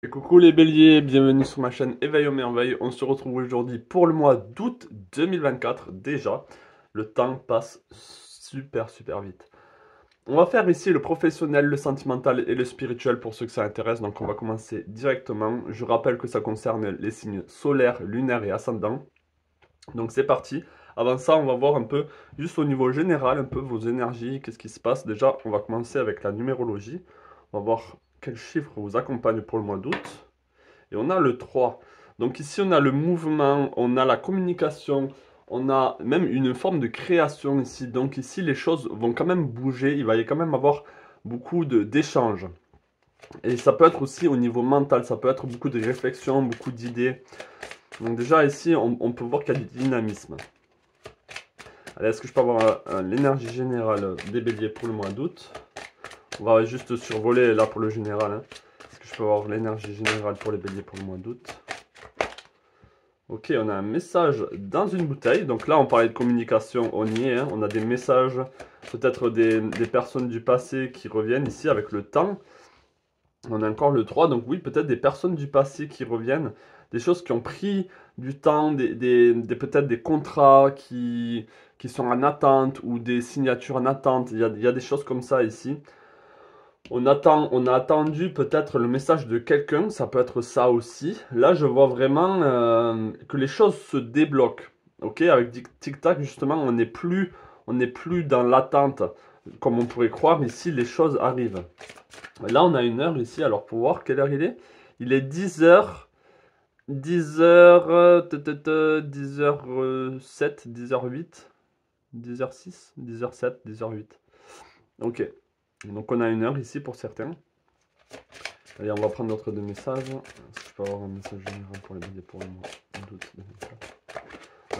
Et coucou les béliers, bienvenue sur ma chaîne Éveil aux merveilles. On se retrouve aujourd'hui pour le mois d'août 2024. Déjà, le temps passe super vite. On va faire ici le professionnel, le sentimental et le spirituel pour ceux que ça intéresse. Donc on va commencer directement. Je rappelle que ça concerne les signes solaires, lunaires et ascendants. Donc c'est parti. Avant ça, on va voir un peu, juste au niveau général, un peu vos énergies, qu'est-ce qui se passe. Déjà, on va commencer avec la numérologie. On va voir quels chiffres vous accompagnent pour le mois d'août. Et on a le 3. Donc ici, on a le mouvement, on a la communication, on a même une forme de création ici. Donc ici, les choses vont quand même bouger, il va y quand même avoir beaucoup d'échanges. Et ça peut être aussi au niveau mental, ça peut être beaucoup de réflexion, beaucoup d'idées. Donc déjà ici, on peut voir qu'il y a du dynamisme. Allez, est-ce que je peux avoir l'énergie générale des béliers pour le mois d'août? On va juste survoler là pour le général, hein. Est-ce que je peux avoir l'énergie générale pour les béliers pour le mois d'août? Ok, on a un message dans une bouteille. Donc là, on parlait de communication, on y est, hein. On a des messages, peut-être des personnes du passé qui reviennent ici avec le temps. On a encore le 3, donc oui, peut-être des personnes du passé qui reviennent. Des choses qui ont pris du temps, peut-être des contrats qui sont en attente ou des signatures en attente. Il y a des choses comme ça ici. On a attendu peut-être le message de quelqu'un, ça peut être ça aussi. Là, je vois vraiment que les choses se débloquent. Ok, avec Tic Tac, justement, on n'est plus dans l'attente comme on pourrait croire. Ici, les choses arrivent. Là, on a une heure ici. Alors, pour voir quelle heure il est. Il est 10h, 10h, 10h07, 10h08, 10h06, 10h07, 10h08. Ok. Donc, on a une heure ici pour certains. Allez, on va prendre notre deux messages. Est-ce que je peux avoir un message général pour les billets pour le mois d'août 2024?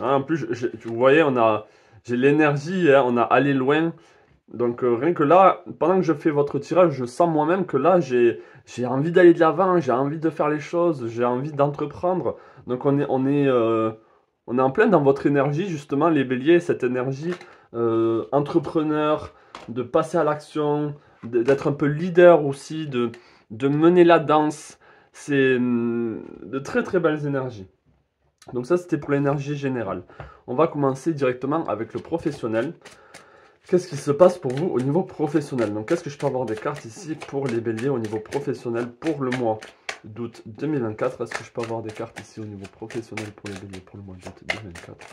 Ah, en plus, vous voyez, j'ai l'énergie, hein, on a allé loin. Donc rien que là, pendant que je fais votre tirage, je sens moi-même que là, j'ai envie d'aller de l'avant, j'ai envie de faire les choses, j'ai envie d'entreprendre. Donc on est en plein dans votre énergie, justement, les béliers, cette énergie entrepreneur, de passer à l'action, d'être un peu leader aussi, de mener la danse. C'est de très belles énergies. Donc ça, c'était pour l'énergie générale. On va commencer directement avec le professionnel. Qu'est-ce qui se passe pour vous au niveau professionnel? Donc, qu'est-ce que je peux avoir des cartes ici pour les béliers au niveau professionnel pour le mois d'août 2024? Est-ce que je peux avoir des cartes ici au niveau professionnel pour les béliers pour le mois d'août 2024?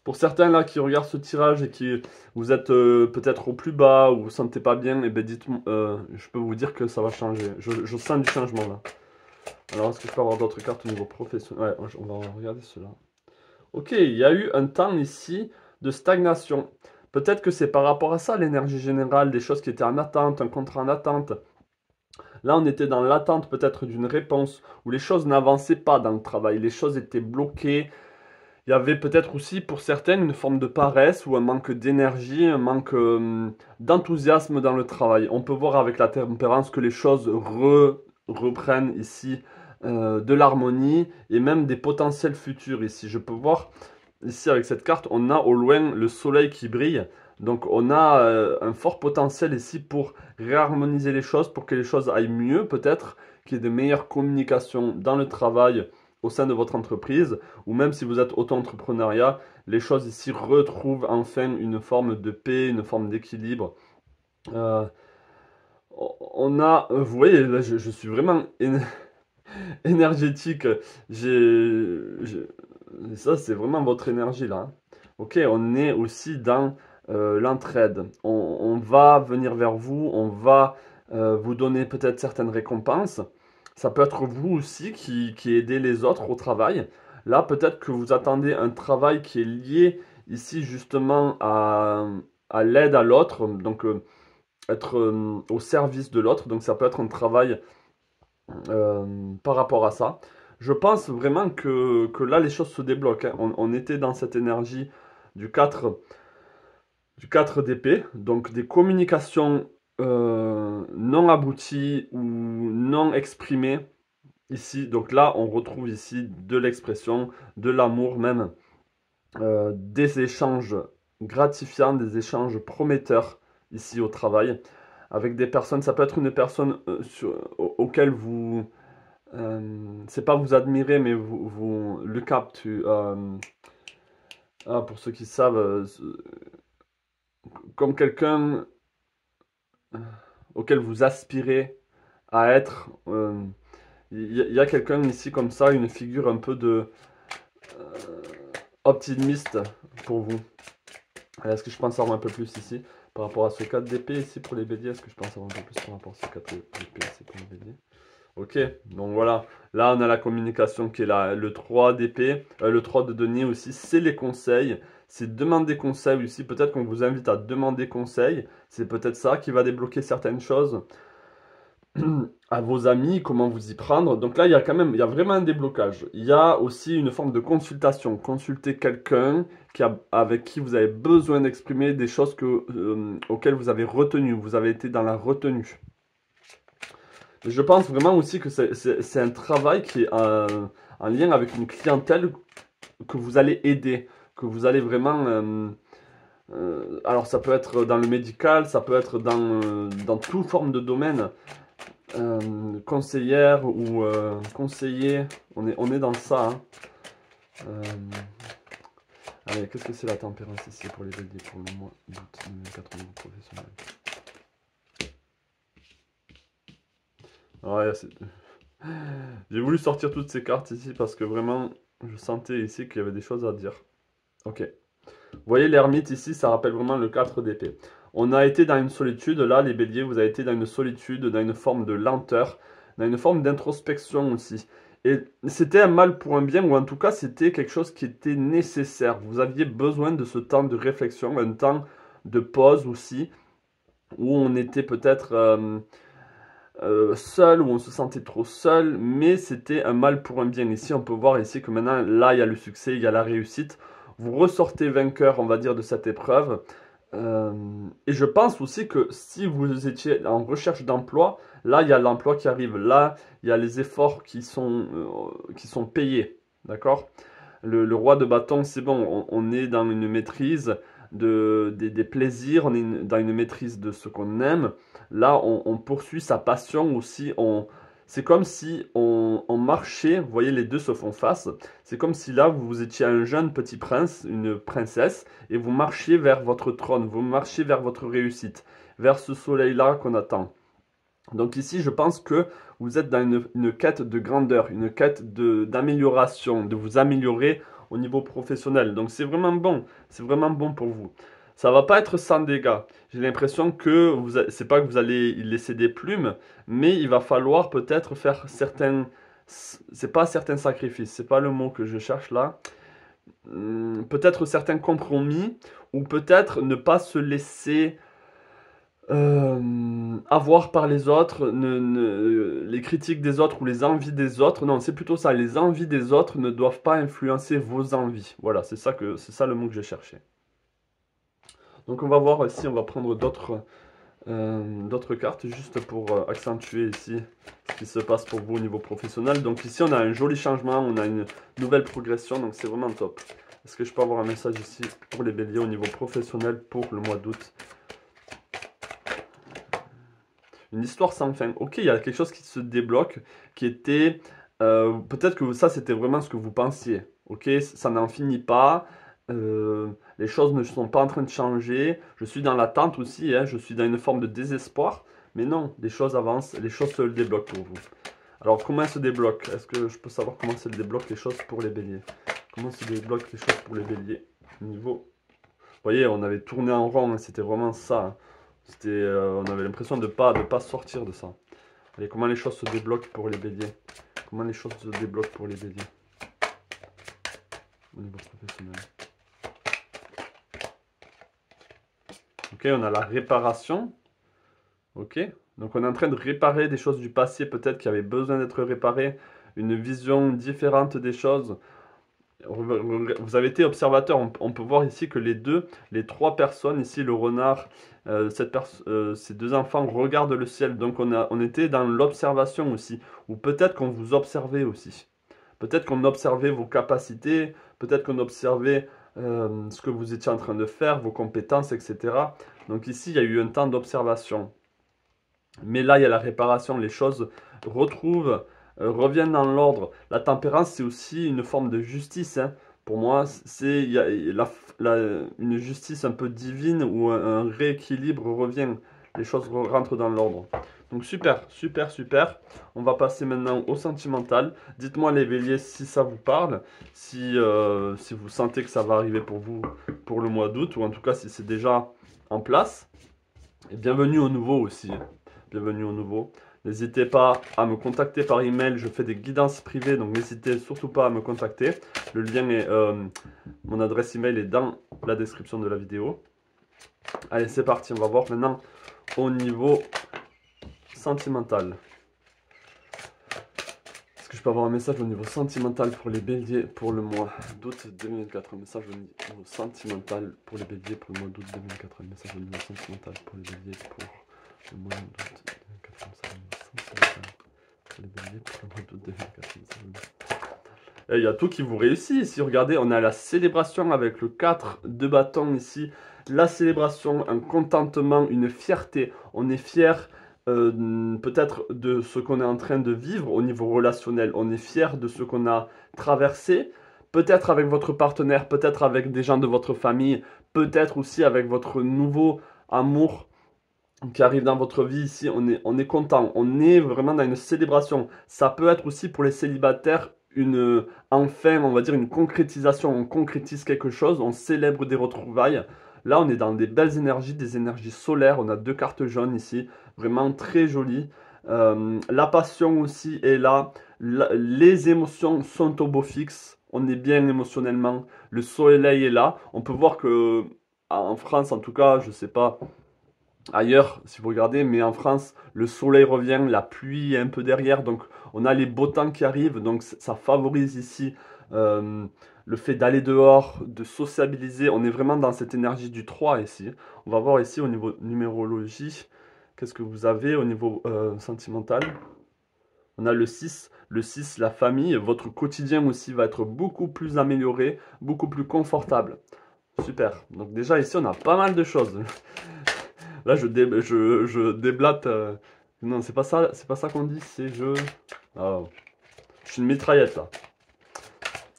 Pour certains là qui regardent ce tirage et qui vous êtes peut-être au plus bas ou vous ne vous sentez pas bien, et ben dites-moi, je peux vous dire que ça va changer. Je sens du changement là. Alors, est-ce que je peux avoir d'autres cartes au niveau professionnel? Ouais, on va regarder cela. Ok, il y a eu un temps ici de stagnation. Peut-être que c'est par rapport à ça l'énergie générale, des choses qui étaient en attente, un contrat en attente. Là, on était dans l'attente peut-être d'une réponse où les choses n'avançaient pas dans le travail, les choses étaient bloquées. Il y avait peut-être aussi pour certaines une forme de paresse ou un manque d'énergie, un manque d'enthousiasme dans le travail. On peut voir avec la tempérance que les choses reprennent ici de l'harmonie et même des potentiels futurs ici. Je peux voir ici avec cette carte, on a au loin le soleil qui brille. Donc on a un fort potentiel ici pour réharmoniser les choses, pour que les choses aillent mieux peut-être, qu'il y ait de meilleures communications dans le travail au sein de votre entreprise, ou même si vous êtes auto-entrepreneuriat, les choses ici retrouvent enfin une forme de paix, une forme d'équilibre. Euh, on a, vous voyez, là je suis vraiment énergétique. J'ai- Ça, c'est vraiment votre énergie là, hein. Ok, on est aussi dans l'entraide. On va venir vers vous, on va vous donner peut-être certaines récompenses. Ça peut être vous aussi qui aidez les autres au travail. Là, peut-être que vous attendez un travail qui est lié ici justement à l'aide à l'autre, donc être au service de l'autre. Donc ça peut être un travail par rapport à ça. Je pense vraiment que là, les choses se débloquent, hein. On était dans cette énergie du 4 du 4 d'épée, donc des communications non abouties ou non exprimées ici. Donc là, on retrouve ici de l'expression, de l'amour même, des échanges gratifiants, des échanges prometteurs ici au travail. avec des personnes. Ça peut être une personne auquel vous, c'est pas vous admirez, mais vous le capte. Pour ceux qui savent, comme quelqu'un auquel vous aspirez à être. Il y a quelqu'un ici comme ça, une figure un peu de optimiste pour vous. Est-ce que je pense avoir un peu plus ici par rapport à ce 4 d'épée ici pour les béliers? Est-ce que je pense avoir un peu plus par rapport à ce 4 d'épée ici pour les béliers? Ok, donc voilà. Là, on a la communication qui est là. Le 3 d'épée, le 3 de denier aussi, c'est les conseils. C'est demander conseil aussi. Peut-être qu'on vous invite à demander conseil. C'est peut-être ça qui va débloquer certaines choses à vos amis, comment vous y prendre. Donc là, il y a vraiment un déblocage. Il y a aussi une forme de consultation. Consulter quelqu'un avec qui vous avez besoin d'exprimer des choses auxquelles vous avez retenu. Vous avez été dans la retenue. Je pense vraiment aussi que c'est un travail qui est en lien avec une clientèle que vous allez aider, que vous allez vraiment... alors ça peut être dans le médical, ça peut être dans toute forme de domaine. Conseillère ou conseiller, on est dans ça. Hein. Allez, qu'est-ce que c'est la tempérance ici pour les béliers pour le mois d'août 2004 au niveau professionnel? Ouais, j'ai voulu sortir toutes ces cartes ici parce que vraiment, je sentais ici qu'il y avait des choses à dire. Ok. Vous voyez l'ermite ici, ça rappelle vraiment le 4 d'épée. On a été dans une solitude, là les béliers, vous avez été dans une solitude, dans une forme de lenteur, dans une forme d'introspection aussi. Et c'était un mal pour un bien, ou en tout cas c'était quelque chose qui était nécessaire. Vous aviez besoin de ce temps de réflexion, un temps de pause aussi, où on était peut-être seul, où on se sentait trop seul, mais c'était un mal pour un bien. Ici on peut voir ici que maintenant, là il y a le succès, il y a la réussite. Vous ressortez vainqueur, on va dire, de cette épreuve. Et je pense aussi que si vous étiez en recherche d'emploi, là, il y a l'emploi qui arrive. Là, il y a les efforts qui sont payés. D'accord? Le roi de bâton, c'est bon. On est dans une maîtrise des plaisirs. On est dans une maîtrise de ce qu'on aime. Là, on poursuit sa passion aussi. C'est comme si on marchait. Vous voyez, les deux se font face. C'est comme si là, vous étiez un jeune petit prince, une princesse, et vous marchiez vers votre trône, vous marchiez vers votre réussite, vers ce soleil-là qu'on attend. Donc ici, je pense que vous êtes dans une quête de grandeur, une quête d'amélioration, de vous améliorer au niveau professionnel. Donc c'est vraiment bon pour vous. Ça va pas être sans dégâts. J'ai l'impression que c'est pas que vous allez y laisser des plumes, mais il va falloir peut-être faire certains, c'est pas certains sacrifices, c'est pas le mot que je cherche là. Peut-être certains compromis, ou peut-être ne pas se laisser avoir par les autres, les critiques des autres ou les envies des autres. Non, c'est plutôt ça. Les envies des autres ne doivent pas influencer vos envies. Voilà, c'est ça le mot que j'ai cherché. Donc on va voir ici, on va prendre d'autres cartes juste pour accentuer ici ce qui se passe pour vous au niveau professionnel. Donc ici on a un joli changement, on a une nouvelle progression, donc c'est vraiment top. Est-ce que je peux avoir un message ici pour les béliers au niveau professionnel pour le mois d'août? Une histoire sans fin. Ok, il y a quelque chose qui se débloque, qui était... peut-être que ça, c'était vraiment ce que vous pensiez. Ok, ça n'en finit pas. Les choses ne sont pas en train de changer. Je suis dans l'attente aussi, hein, je suis dans une forme de désespoir. Mais non, les choses avancent, les choses se débloquent pour vous. Alors, comment elles se débloquent? Est-ce que je peux savoir comment se débloquent les choses pour les béliers? Comment se débloquent les choses pour les béliers? Niveau... Vous voyez, on avait tourné en rond, hein, c'était vraiment ça. Hein. On avait l'impression de pas sortir de ça. Allez, comment les choses se débloquent pour les béliers? Comment les choses se débloquent pour les béliers? Au niveau professionnel. Ok, on a la réparation. Ok, donc on est en train de réparer des choses du passé peut-être qui avaient besoin d'être réparées. Une vision différente des choses. Vous avez été observateur, on peut voir ici que les trois personnes, ici le renard, ces deux enfants regardent le ciel. Donc on était dans l'observation aussi, ou peut-être qu'on vous observait aussi. Peut-être qu'on observait vos capacités, peut-être qu'on observait ce que vous étiez en train de faire, vos compétences, etc. Donc ici, il y a eu un temps d'observation. Mais là, il y a la réparation, les choses reviennent dans l'ordre. La tempérance, c'est aussi une forme de justice, hein. Pour moi, c'est il y a une justice un peu divine où un rééquilibre revient. Les choses rentrent dans l'ordre. Donc super, super, super. On va passer maintenant au sentimental. Dites-moi les béliers si ça vous parle, si vous sentez que ça va arriver pour vous pour le mois d'août, ou en tout cas si c'est déjà en place. Et bienvenue au nouveau aussi, hein. Bienvenue au nouveau. N'hésitez pas à me contacter par email. Je fais des guidances privées, donc n'hésitez surtout pas à me contacter. Le lien est, mon adresse email est dans la description de la vidéo. Allez, c'est parti. On va voir maintenant au niveau sentimental. Est-ce que je peux avoir un message au niveau sentimental pour les béliers pour le mois d'août 2024? Un message au niveau sentimental pour les béliers pour le mois d'août 2024. Un message au niveau sentimental pour les béliers pour le mois d'août 2024. Pour les béliers pour le mois d'août 2024. Et il y a tout qui vous réussit ici. Regardez, on a la célébration avec le 4 de bâton ici. La célébration, un contentement, une fierté. On est fier peut-être de ce qu'on est en train de vivre au niveau relationnel. On est fier de ce qu'on a traversé. Peut-être avec votre partenaire, peut-être avec des gens de votre famille, peut-être aussi avec votre nouveau amour qui arrive dans votre vie ici. On est content. On est vraiment dans une célébration. Ça peut être aussi pour les célibataires enfin, on va dire une concrétisation. On concrétise quelque chose, on célèbre des retrouvailles. Là, on est dans des belles énergies, des énergies solaires. On a deux cartes jaunes ici, vraiment très jolies. La passion aussi est là. Les émotions sont au beau fixe. On est bien émotionnellement. Le soleil est là. On peut voir que en France, en tout cas, je sais pas ailleurs si vous regardez, mais en France, le soleil revient, la pluie est un peu derrière, donc on a les beaux temps qui arrivent, donc ça favorise ici euh, le fait d'aller dehors, de sociabiliser. On est vraiment dans cette énergie du 3 ici. On va voir ici au niveau numérologie, qu'est-ce que vous avez au niveau sentimental. On a le 6, la famille. Votre quotidien aussi va être beaucoup plus amélioré, beaucoup plus confortable. Super. Donc déjà ici, on a pas mal de choses. Là, je déblate. Non, c'est pas ça qu'on dit, c'est je. Ah, je suis une mitraillette là.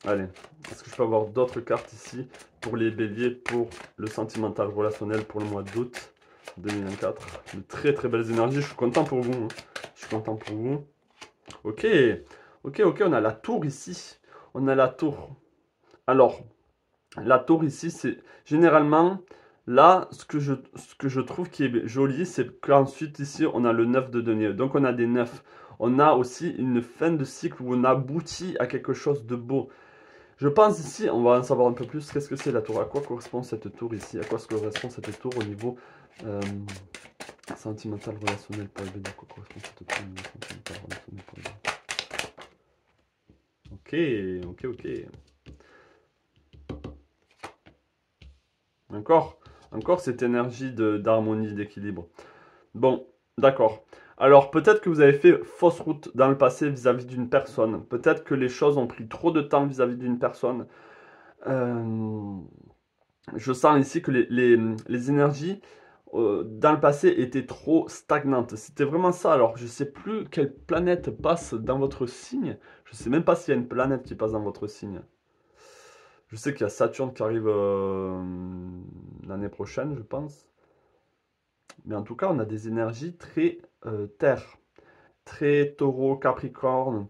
Allez, est-ce que je peux avoir d'autres cartes ici pour les béliers, pour le sentimental relationnel pour le mois d'août 2024? De très très belles énergies, je suis content pour vous, hein. Je suis content pour vous. Ok, ok, on a la tour ici. On a la tour. Alors, la tour ici, c'est généralement, là, ce que je trouve qui est joli, c'est qu'ensuite ici, on a le 9 de denier. Donc on a des 9. On a aussi une fin de cycle où on aboutit à quelque chose de beau. Je pense ici, on va en savoir un peu plus. Qu'est-ce que c'est la tour? À quoi correspond cette tour ici? À quoi correspond cette tour au niveau sentimental relationnel pour les béliers? À quoi correspond cette tour au niveau sentimental relationnel pour les béliers? Ok. Encore cette énergie d'harmonie, d'équilibre. Bon, d'accord. Alors, peut-être que vous avez fait fausse route dans le passé vis-à-vis d'une personne. Peut-être que les choses ont pris trop de temps vis-à-vis d'une personne. Euh, je sens ici que les énergies dans le passé étaient trop stagnantes. C'était vraiment ça. Alors, je ne sais plus quelle planète passe dans votre signe. Je ne sais même pas s'il y a une planète qui passe dans votre signe. Je sais qu'il y a Saturne qui arrive l'année prochaine, je pense. Mais en tout cas, on a des énergies très terre, très taureau, capricorne.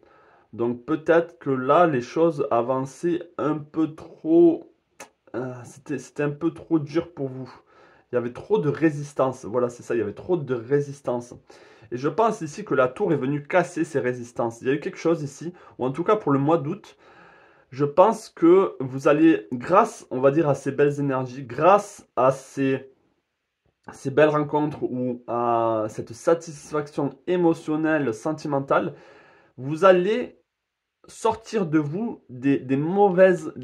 Donc peut-être que là, les choses avançaient un peu trop. C'était un peu trop dur pour vous. Il y avait trop de résistance. Voilà, c'est ça, il y avait trop de résistance. Et je pense ici que la tour est venue casser ces résistances. Il y a eu quelque chose ici, ou en tout cas pour le mois d'août, je pense que vous allez, grâce, on va dire, à ces belles énergies, grâce à ces belles rencontres ou à cette satisfaction émotionnelle, sentimentale, vous allez sortir de vous des mauvaises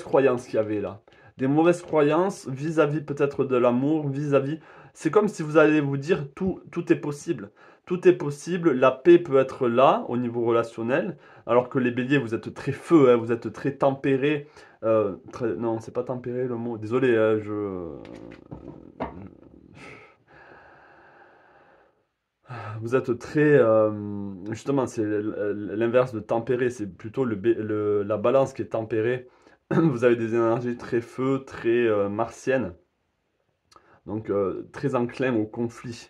croyances qu'il y avait là. Des mauvaises croyances vis-à-vis peut-être de l'amour, vis-à-vis. C'est comme si vous allez vous dire tout est possible. Tout est possible, la paix peut être là au niveau relationnel, alors que les béliers, vous êtes très feu, hein, vous êtes très tempéré. Non, c'est pas tempéré le mot. Désolé, hein, Vous êtes très... justement, c'est l'inverse de tempéré, c'est plutôt la balance qui est tempérée. Vous avez des énergies très feu, très martiennes, donc très enclin au conflit.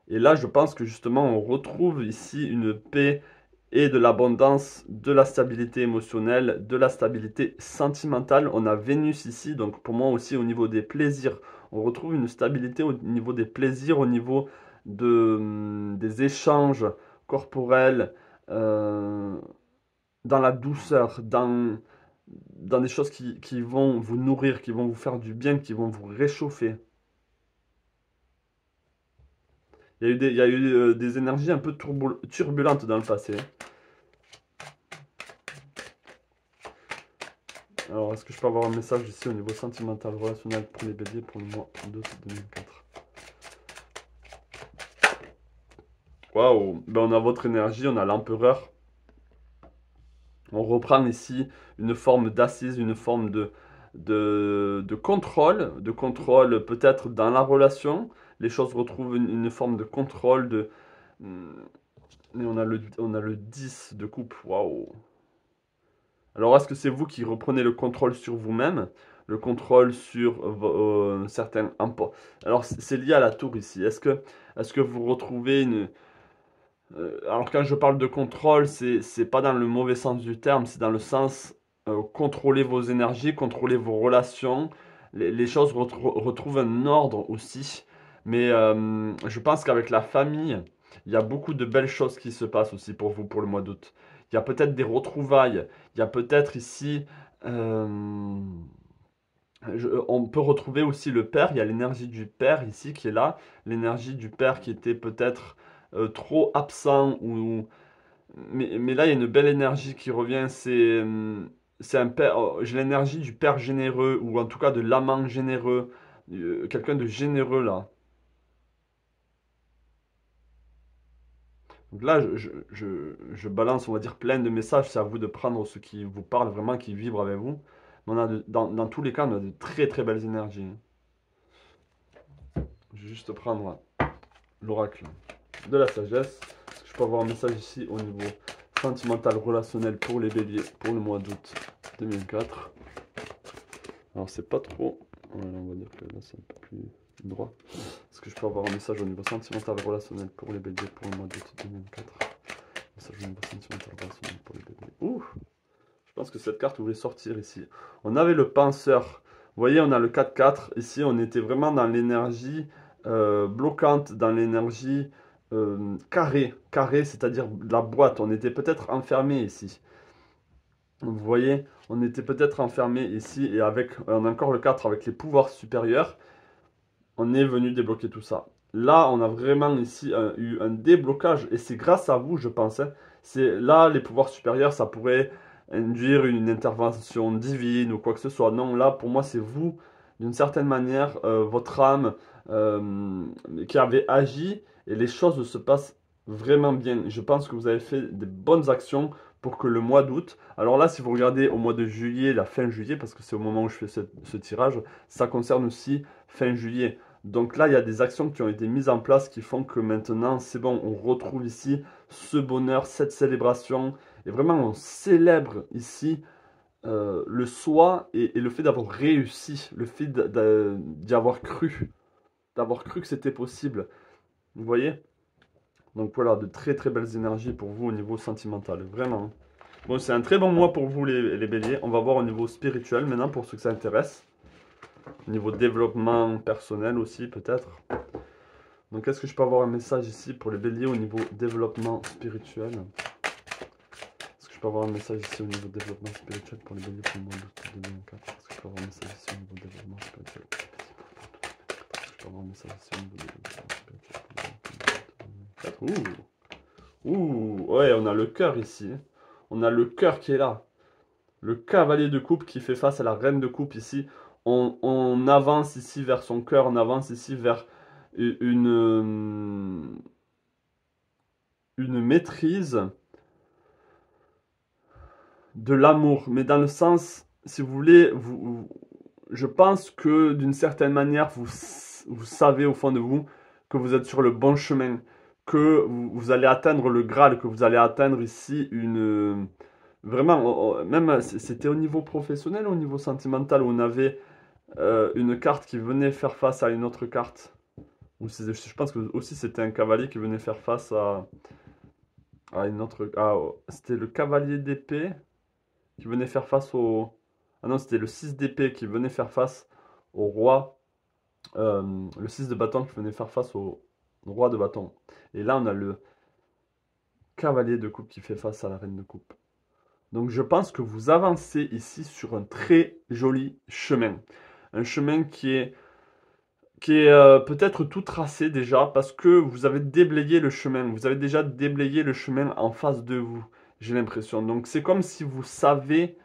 Et là, je pense que justement, on retrouve ici une paix et de l'abondance, de la stabilité émotionnelle, de la stabilité sentimentale. On a Vénus ici, donc pour moi aussi au niveau des plaisirs, on retrouve une stabilité au niveau des plaisirs, au niveau des échanges corporels, euh, dans la douceur, dans des choses qui vont vous nourrir, qui vont vous faire du bien, qui vont vous réchauffer. Il y a eu des énergies un peu turbulentes dans le passé. Alors, est-ce que je peux avoir un message ici au niveau sentimental, relationnel pour les béliers pour le mois d'août 2004? Waouh! Ben, on a votre énergie, on a l'empereur. On reprend ici une forme d'assise, une forme de contrôle peut-être dans la relation. Les choses retrouvent une forme de contrôle. Et on a le 10 de coupe. Waouh! Alors, est-ce que c'est vous qui reprenez le contrôle sur vous-même, le contrôle sur certains impôts? Alors, c'est lié à la tour ici. Est-ce que vous retrouvez une... alors, quand je parle de contrôle, c'est pas dans le mauvais sens du terme, c'est dans le sens contrôler vos énergies, contrôler vos relations. Les choses retrouvent un ordre aussi. Mais je pense qu'avec la famille, il y a beaucoup de belles choses qui se passent aussi pour vous pour le mois d'août. Il y a peut-être des retrouvailles. Il y a peut-être ici... euh, on peut retrouver aussi le père. Il y a l'énergie du père ici qui est là. L'énergie du père qui était peut-être trop absent ou mais là, il y a une belle énergie qui revient. C'est un père. J'ai l'énergie du père généreux, ou en tout cas de l'amant généreux. Quelqu'un de généreux là. Donc là, je balance, on va dire, plein de messages. C'est à vous de prendre ce qui vous parle vraiment, qui vibre avec vous. Mais dans tous les cas, on a de très très belles énergies. Je vais juste prendre l'oracle de la sagesse. Est-ce que je peux avoir un message ici au niveau sentimental, relationnel pour les béliers pour le mois d'août 2004? Alors c'est pas trop, voilà, on va dire que là c'est un peu plus droit. Est-ce que je peux avoir un message au niveau sentimental, relationnel pour les béliers pour le mois d'août 2004? Message au niveau sentimental, relationnel pour les béliers. Ouh, je pense que cette carte voulait sortir ici. On avait le penseur. Vous voyez, on a le 4-4. Ici, on était vraiment dans l'énergie bloquante, dans l'énergie carré, c'est-à-dire la boîte. On était peut-être enfermé ici. Vous voyez, on était peut-être enfermé ici et avec, on a encore le 4 avec les pouvoirs supérieurs, on est venu débloquer tout ça. Là, on a vraiment ici eu un déblocage et c'est grâce à vous, je pense. Hein. C'est là, les pouvoirs supérieurs, ça pourrait induire une intervention divine ou quoi que ce soit. Non, là, pour moi, c'est vous, d'une certaine manière, votre âme qui avait agi et les choses se passent vraiment bien. Je pense que vous avez fait des bonnes actions pour que le mois d'août, alors là, si vous regardez au mois de juillet, la fin juillet, parce que c'est au moment où je fais ce tirage, ça concerne aussi fin juillet. Donc là, il y a des actions qui ont été mises en place qui font que maintenant, c'est bon, on retrouve ici ce bonheur, cette célébration. Et vraiment, on célèbre ici le soi et le fait d'avoir réussi, le fait d'y avoir cru, d'avoir cru que c'était possible. Vous voyez? Donc voilà, de très très belles énergies pour vous au niveau sentimental, vraiment. Bon, c'est un très bon mois pour vous les béliers. On va voir au niveau spirituel maintenant pour ceux que ça intéresse. Au niveau développement personnel aussi peut-être. Donc est-ce que je peux avoir un message ici pour les béliers au niveau développement spirituel? Est-ce que je peux avoir un message ici au niveau développement spirituel pour les béliers pour le mois d'août 2004? Est-ce que je peux avoir un message ici au niveau développement spirituel? Est-ce que je peux avoir un message ici au niveau développement spirituel pour le mois d'août 2004? Ouh, ouais, on a le cœur ici. On a le cœur qui est là. Le cavalier de coupe qui fait face à la reine de coupe ici. On avance ici vers son cœur, on avance ici vers une maîtrise de l'amour. Mais dans le sens, si vous voulez, je pense que d'une certaine manière, vous savez au fond de vous que vous êtes sur le bon chemin, que vous allez atteindre le Graal, que vous allez atteindre ici une... Vraiment, même c'était au niveau professionnel, au niveau sentimental, où on avait une carte qui venait faire face à une autre carte. Je pense que aussi c'était un cavalier qui venait faire face à une autre... c'était le cavalier d'épée qui venait faire face au... Ah non, c'était le 6 d'épée qui venait faire face au roi. Le 6 de bâton qui venait faire face au roi de bâton. Et là, on a le cavalier de coupe qui fait face à la reine de coupe. Donc je pense que vous avancez ici sur un très joli chemin. Un chemin qui est peut-être tout tracé déjà parce que vous avez déblayé le chemin. Vous avez déjà déblayé le chemin en face de vous, j'ai l'impression. Donc c'est comme si vous savez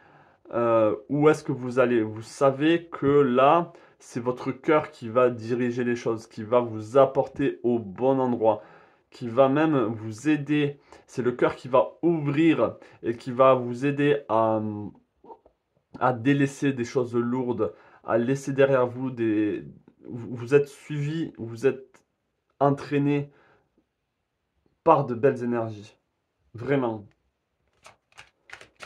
où est-ce que vous allez. Vous savez que là, c'est votre cœur qui va diriger les choses, qui va vous apporter au bon endroit, qui va même vous aider. C'est le cœur qui va ouvrir et qui va vous aider à délaisser des choses lourdes, à laisser derrière vous des... Vous êtes suivi, vous êtes entraîné par de belles énergies. Vraiment.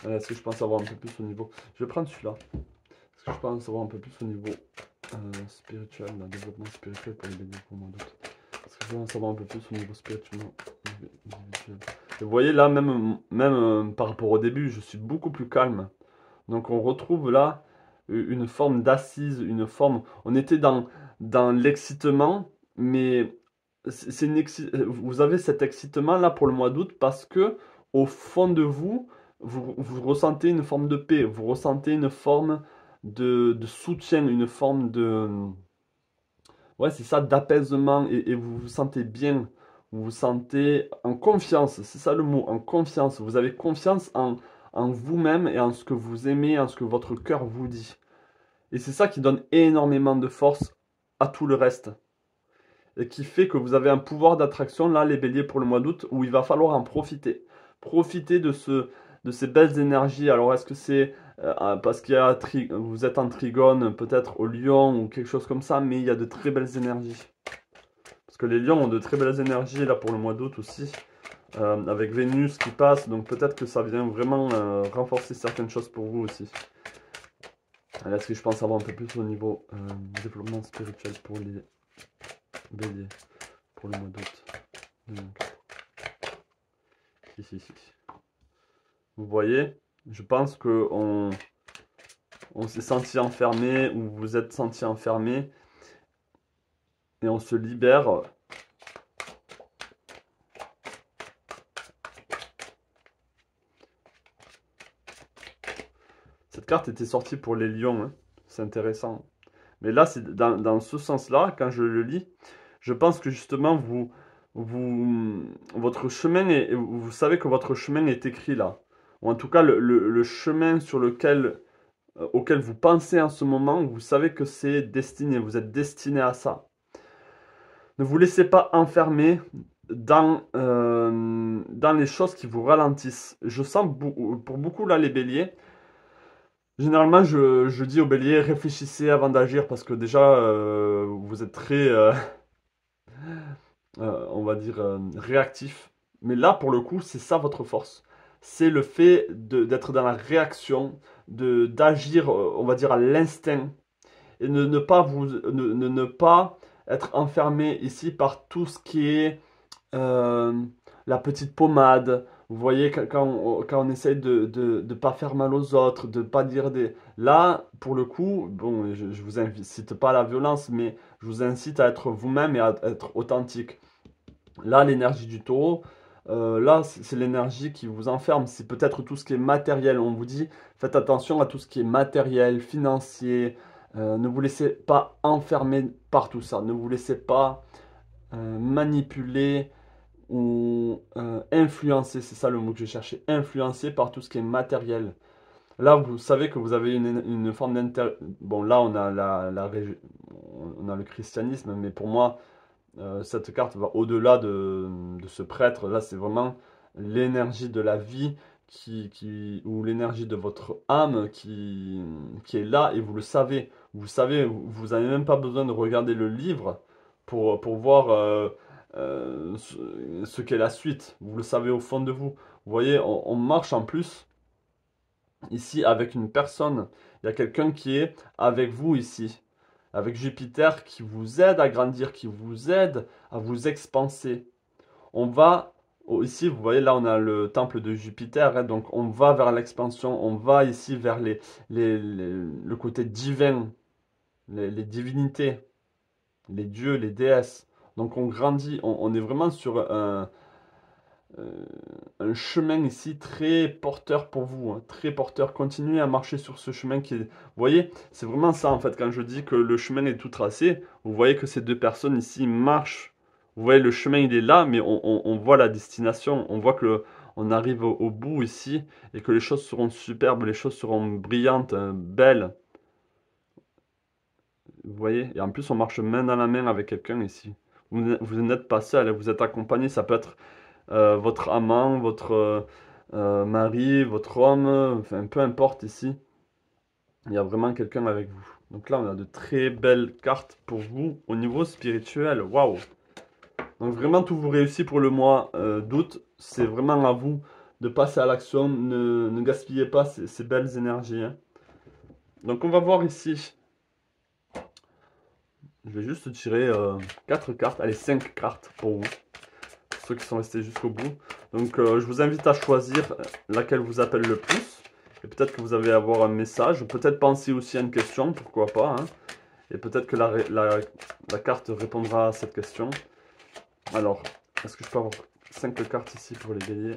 Est-ce que je pense avoir un peu plus au niveau... Je vais prendre celui-là. Est-ce que je pense avoir un peu plus au niveau spirituel, développement spirituel pour les bénis pour moi d'autres. Est-ce que je vais en savoir un peu plus au niveau spirituel. Et vous voyez là, même par rapport au début, je suis beaucoup plus calme. Donc on retrouve là une forme d'assise, une forme... On était dans l'excitement, mais vous avez cet excitement là pour le mois d'août parce que au fond de vous, vous ressentez une forme de paix, vous ressentez une forme de soutien, une forme de... Ouais, c'est ça, d'apaisement, et vous vous sentez bien, vous vous sentez en confiance, c'est ça le mot, en confiance. Vous avez confiance en vous-même et en ce que vous aimez, en ce que votre cœur vous dit. Et c'est ça qui donne énormément de force à tout le reste. Et qui fait que vous avez un pouvoir d'attraction, là, les béliers, pour le mois d'août, où il va falloir en profiter. Profiter de ces belles énergies. Alors, est-ce que c'est parce vous êtes en trigone, peut-être au lion, ou quelque chose comme ça, mais il y a de très belles énergies. Parce que les lions ont de très belles énergies, là, pour le mois d'août aussi. Avec Vénus qui passe, donc peut-être que ça vient vraiment renforcer certaines choses pour vous aussi. Est-ce que je pense avoir un peu plus au niveau développement spirituel pour les béliers pour le mois d'août. Si. Vous voyez, je pense que on s'est senti enfermé, ou vous êtes senti enfermé, et on se libère. Cette carte était sortie pour les lions, hein. C'est intéressant. Mais là, c'est dans ce sens-là, quand je le lis, je pense que justement, votre chemin vous savez que votre chemin est écrit là. Ou en tout cas, le chemin auquel vous pensez en ce moment, vous savez que c'est destiné, vous êtes destiné à ça. Ne vous laissez pas enfermer dans les choses qui vous ralentissent. Je sens pour beaucoup là les béliers. Généralement, je dis aux béliers, réfléchissez avant d'agir parce que déjà, vous êtes très, on va dire, réactif. Mais là, pour le coup, c'est ça votre force. C'est le fait d'être dans la réaction, d'agir, on va dire, à l'instinct. Et ne pas être enfermé ici par tout ce qui est euh, la petite pommade. Vous voyez, quand on essaye de ne pas faire mal aux autres, de ne pas dire des... Là, pour le coup, bon, je ne vous incite pas à la violence, mais je vous incite à être vous-même et à être authentique. Là, l'énergie du taureau, là, c'est l'énergie qui vous enferme. C'est peut-être tout ce qui est matériel. On vous dit, faites attention à tout ce qui est matériel, financier. Ne vous laissez pas enfermer par tout ça. Ne vous laissez pas manipuler ou influencer. C'est ça le mot que je cherchais. Influencer par tout ce qui est matériel. Là, vous savez que vous avez une forme d'inter... Bon, là, on a on a le christianisme, mais pour moi, cette carte va au-delà de ce prêtre. Là, c'est vraiment l'énergie de la vie ou l'énergie de votre âme qui est là et vous le savez. Vous savez, vous n'avez même pas besoin de regarder le livre pour voir ce qu'est la suite. Vous le savez au fond de vous. Vous voyez, on marche en plus ici avec une personne. Il y a quelqu'un qui est avec vous ici. Avec Jupiter qui vous aide à grandir, qui vous aide à vous expanser. On va, ici vous voyez là on a le temple de Jupiter, hein, donc on va vers l'expansion, on va ici vers le côté divin, les divinités, les dieux, les déesses. Donc on grandit, on est vraiment sur un chemin ici très porteur pour vous, hein, très porteur. Continuez à marcher sur ce chemin qui est... Vous voyez, c'est vraiment ça en fait, quand je dis que le chemin est tout tracé, vous voyez que ces deux personnes ici marchent. Vous voyez, le chemin il est là, mais on voit la destination, on voit que on arrive au bout ici, et que les choses seront superbes, les choses seront brillantes, belles. Vous voyez, et en plus on marche main dans la main avec quelqu'un ici. Vous n'êtes pas seul, vous êtes accompagné, ça peut être votre amant, votre mari, votre homme, enfin peu importe ici, il y a vraiment quelqu'un avec vous. Donc là, on a de très belles cartes pour vous au niveau spirituel. Waouh! Donc vraiment, tout vous réussit pour le mois d'août. C'est vraiment à vous de passer à l'action. Ne gaspillez pas ces belles énergies, hein. Donc on va voir ici. Je vais juste tirer 4 cartes, allez 5 cartes pour vous. Ceux qui sont restés jusqu'au bout. Donc je vous invite à choisir laquelle vous appelle le plus. Et peut-être que vous allez avoir un message. Peut-être penser aussi à une question, pourquoi pas, hein. Et peut-être que la carte répondra à cette question. Alors, est-ce que je peux avoir 5 cartes ici pour les béliers?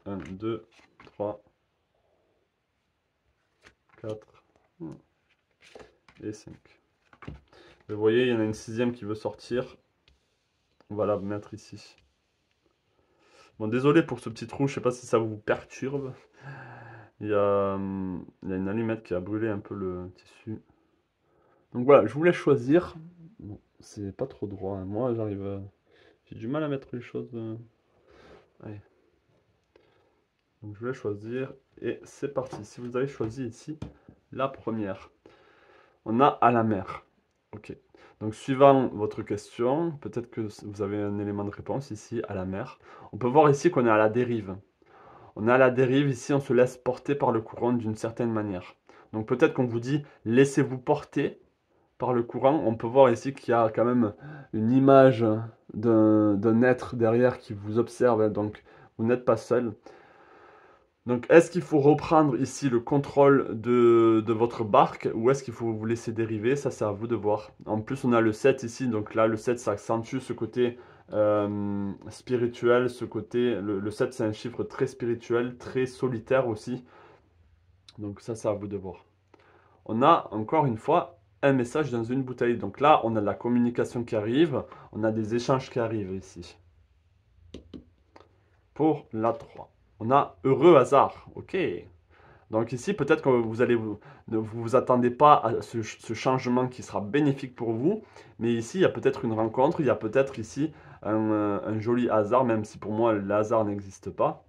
1, 2, 3, 4 et 5. Vous voyez, il y en a une sixième qui veut sortir. On va la mettre ici. Bon, désolé pour ce petit trou, je sais pas si ça vous perturbe. Il y a une allumette qui a brûlé un peu le tissu. Donc voilà, je voulais choisir. Bon, c'est pas trop droit, hein. Moi, j'arrive. J'ai du mal à mettre les choses. Allez. Donc je voulais choisir. Et c'est parti. Si vous avez choisi ici la première, on a à la mer. Ok. Donc suivant votre question, peut-être que vous avez un élément de réponse ici à la mer. On peut voir ici qu'on est à la dérive. On est à la dérive ici, on se laisse porter par le courant d'une certaine manière. Donc peut-être qu'on vous dit laissez-vous porter par le courant. On peut voir ici qu'il y a quand même une image d'un être derrière qui vous observe. Donc vous n'êtes pas seul. Donc est-ce qu'il faut reprendre ici le contrôle de votre barque ou est-ce qu'il faut vous laisser dériver? Ça c'est à vous de voir. En plus on a le 7 ici, donc là le 7 ça accentue ce côté spirituel, ce côté, le 7 c'est un chiffre très spirituel, très solitaire aussi. Donc ça c'est à vous de voir. On a encore une fois un message dans une bouteille. Donc là on a de la communication qui arrive, on a des échanges qui arrivent ici. Pour la 3. On a heureux hasard, ok. Donc ici, peut-être que ne vous attendez pas à ce changement qui sera bénéfique pour vous, mais ici, il y a peut-être une rencontre, il y a peut-être ici un joli hasard, même si pour moi, le hasard n'existe pas.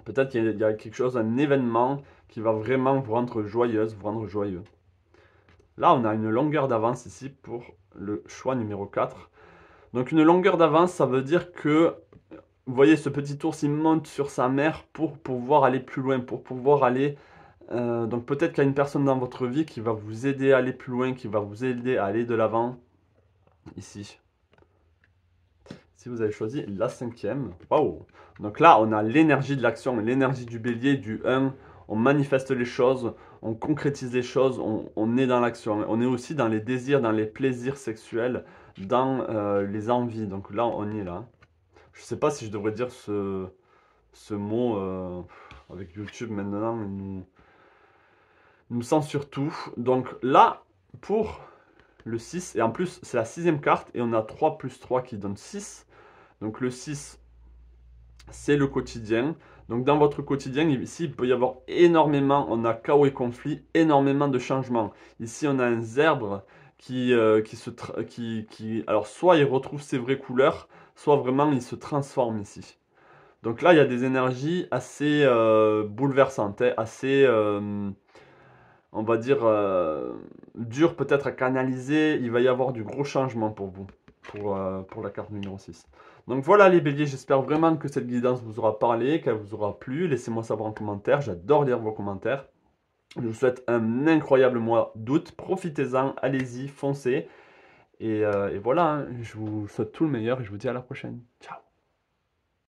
Peut-être qu'il y a quelque chose, un événement qui va vraiment vous rendre joyeuse, vous rendre joyeux. Là, on a une longueur d'avance ici pour le choix numéro 4. Donc une longueur d'avance, ça veut dire que vous voyez, ce petit ours, il monte sur sa mère pour pouvoir aller plus loin, pour pouvoir aller... donc peut-être qu'il y a une personne dans votre vie qui va vous aider à aller plus loin, qui va vous aider à aller de l'avant. Ici. Si vous avez choisi la 5e. Waouh! Donc là, on a l'énergie de l'action, l'énergie du bélier, du 1. On manifeste les choses, on concrétise les choses, on est dans l'action. On est aussi dans les désirs, dans les plaisirs sexuels, dans les envies. Donc là, on y est là. Je sais pas si je devrais dire ce mot avec YouTube maintenant. Il nous censure tout. Donc là, pour le 6, et en plus c'est la 6e carte, et on a 3 plus 3 qui donne 6. Donc le 6, c'est le quotidien. Donc dans votre quotidien, ici, il peut y avoir énormément, on a chaos et conflit, énormément de changements. Ici, on a un zèbre alors soit il retrouve ses vraies couleurs, soit vraiment il se transforme ici. Donc là, il y a des énergies assez bouleversantes, hein, assez, on va dire, dures peut-être à canaliser. Il va y avoir du gros changement pour vous. pour la carte numéro 6. Donc voilà les béliers, j'espère vraiment que cette guidance vous aura parlé, qu'elle vous aura plu. Laissez-moi savoir en commentaire, j'adore lire vos commentaires. Je vous souhaite un incroyable mois d'août, profitez-en, allez-y, foncez. Et voilà, hein, je vous souhaite tout le meilleur et je vous dis à la prochaine. Ciao.